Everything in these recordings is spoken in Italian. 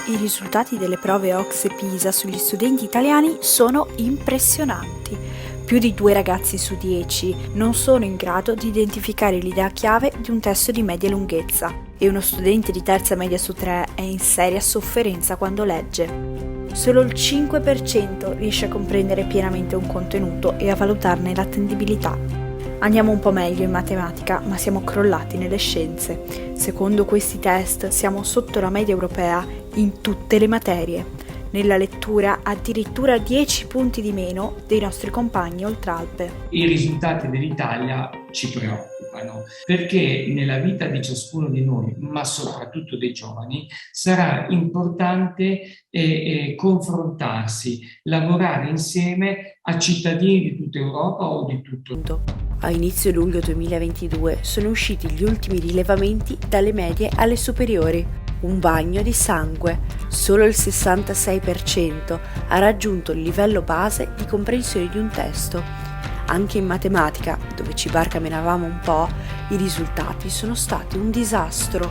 I risultati delle prove OCSE PISA sugli studenti italiani sono impressionanti. Più di 2 ragazzi su 10 non sono in grado di identificare l'idea chiave di un testo di media lunghezza e uno studente di terza media su 3 è in seria sofferenza quando legge. Solo il 5% riesce a comprendere pienamente un contenuto e a valutarne l'attendibilità. Andiamo un po' meglio in matematica, ma siamo crollati nelle scienze. Secondo questi test siamo sotto la media europea in tutte le materie. Nella lettura addirittura 10 punti di meno dei nostri compagni oltralpe. I risultati dell'Italia ci preoccupano perché nella vita di ciascuno di noi, ma soprattutto dei giovani, sarà importante confrontarsi, lavorare insieme a cittadini di tutta Europa o di tutto. A inizio luglio 2022 sono usciti gli ultimi rilevamenti dalle medie alle superiori. Un bagno di sangue. Solo il 66% ha raggiunto il livello base di comprensione di un testo. Anche in matematica, dove ci barcamenavamo un po', i risultati sono stati un disastro.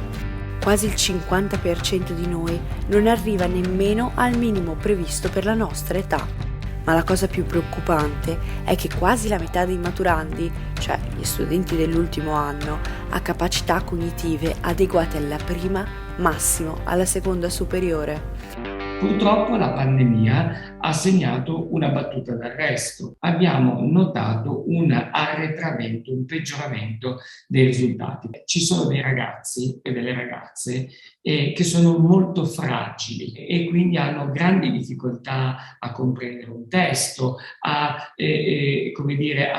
Quasi il 50% di noi non arriva nemmeno al minimo previsto per la nostra età. Ma la cosa più preoccupante è che quasi la metà dei maturandi, cioè gli studenti dell'ultimo anno, ha capacità cognitive adeguate alla prima, massimo alla seconda superiore. Purtroppo la pandemia ha segnato una battuta d'arresto. Abbiamo notato un arretramento, un peggioramento dei risultati. Ci sono dei ragazzi e delle ragazze che sono molto fragili e quindi hanno grandi difficoltà a comprendere un testo, a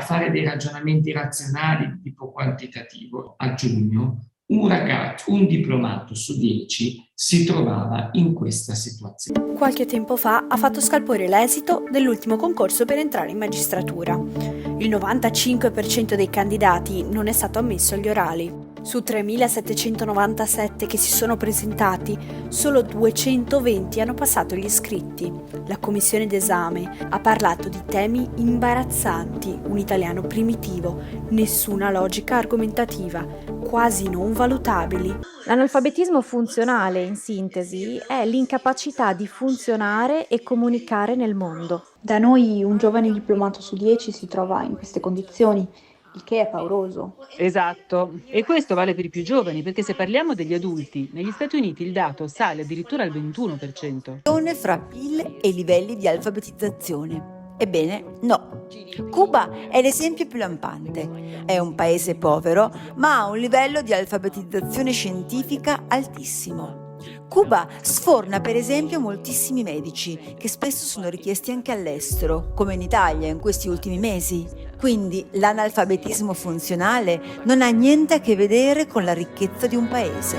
fare dei ragionamenti razionali di tipo quantitativo. A giugno un diplomato su 10 si trovava in questa situazione. Qualche tempo fa ha fatto scalpore l'esito dell'ultimo concorso per entrare in magistratura. Il 95% dei candidati non è stato ammesso agli orali. Su 3.797 che si sono presentati, solo 220 hanno passato gli iscritti. La commissione d'esame ha parlato di temi imbarazzanti, un italiano primitivo, nessuna logica argomentativa, quasi non valutabili. L'analfabetismo funzionale, in sintesi, è l'incapacità di funzionare e comunicare nel mondo. Da noi un giovane diplomato su 10 si trova in queste condizioni, il che è pauroso. Esatto, e questo vale per i più giovani, perché se parliamo degli adulti, negli Stati Uniti il dato sale addirittura al 21%. Fra PIL e livelli di alfabetizzazione. Ebbene, no. Cuba è l'esempio più lampante. È un paese povero, ma ha un livello di alfabetizzazione scientifica altissimo. Cuba sforna per esempio moltissimi medici, che spesso sono richiesti anche all'estero, come in Italia in questi ultimi mesi. Quindi l'analfabetismo funzionale non ha niente a che vedere con la ricchezza di un paese.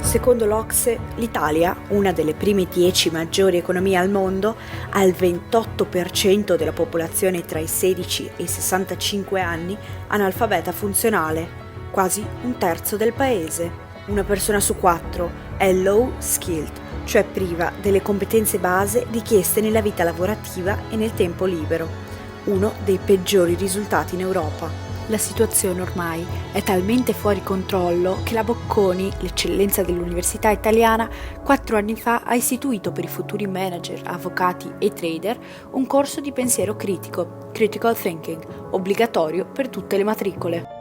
Secondo l'OCSE, l'Italia, una delle prime 10 maggiori economie al mondo, ha il 28% della popolazione tra i 16 e i 65 anni analfabeta funzionale, quasi un terzo del paese. Una persona su 4 è low skilled, cioè priva delle competenze base richieste nella vita lavorativa e nel tempo libero, uno dei peggiori risultati in Europa. La situazione ormai è talmente fuori controllo che la Bocconi, l'eccellenza dell'università italiana, 4 anni fa ha istituito per i futuri manager, avvocati e trader un corso di pensiero critico, critical thinking, obbligatorio per tutte le matricole.